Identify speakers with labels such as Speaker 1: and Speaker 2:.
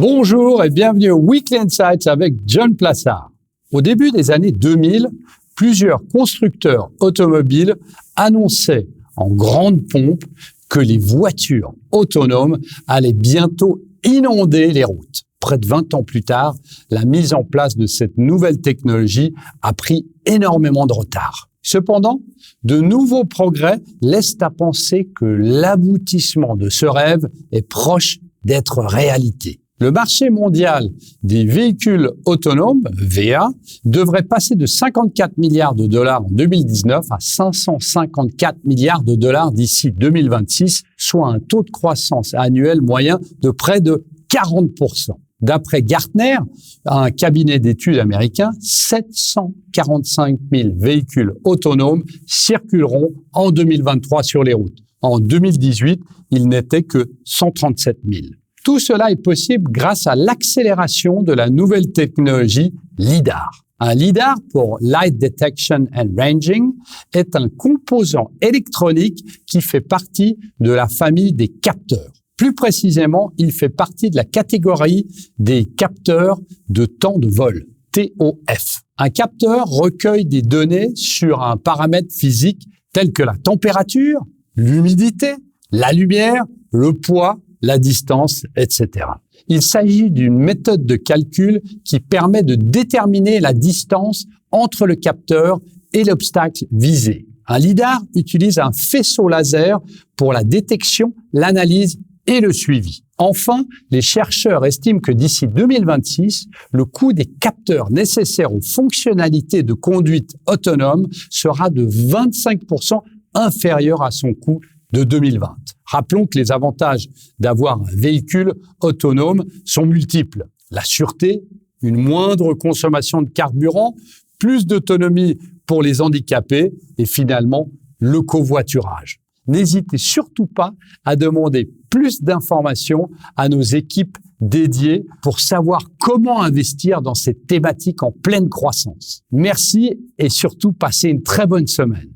Speaker 1: Bonjour et bienvenue au Weekly Insights avec John Plassard. Au début des années 2000, plusieurs constructeurs automobiles annonçaient en grande pompe que les voitures autonomes allaient bientôt inonder les routes. Près de 20 ans plus tard, la mise en place de cette nouvelle technologie a pris énormément de retard. Cependant, de nouveaux progrès laissent à penser que l'aboutissement de ce rêve est proche d'être réalité. Le marché mondial des véhicules autonomes, VA, devrait passer de 54 milliards de dollars en 2019 à 554 milliards de dollars d'ici 2026, soit un taux de croissance annuel moyen de près de 40%. D'après Gartner, un cabinet d'études américain, 745 000 véhicules autonomes circuleront en 2023 sur les routes. En 2018, il n'était que 137 000. Tout cela est possible grâce à l'accélération de la nouvelle technologie LiDAR. Un LiDAR, pour Light Detection and Ranging, est un composant électronique qui fait partie de la famille des capteurs. Plus précisément, il fait partie de la catégorie des capteurs de temps de vol, TOF. Un capteur recueille des données sur un paramètre physique tel que la température, l'humidité, la lumière, le poids, la distance, etc. Il s'agit d'une méthode de calcul qui permet de déterminer la distance entre le capteur et l'obstacle visé. Un LiDAR utilise un faisceau laser pour la détection, l'analyse et le suivi. Enfin, les chercheurs estiment que d'ici 2026, le coût des capteurs nécessaires aux fonctionnalités de conduite autonome sera de 25% inférieur à son coût de 2020. Rappelons que les avantages d'avoir un véhicule autonome sont multiples. La sûreté, une moindre consommation de carburant, plus d'autonomie pour les handicapés et finalement le covoiturage. N'hésitez surtout pas à demander plus d'informations à nos équipes dédiées pour savoir comment investir dans cette thématique en pleine croissance. Merci et surtout passez une très bonne semaine.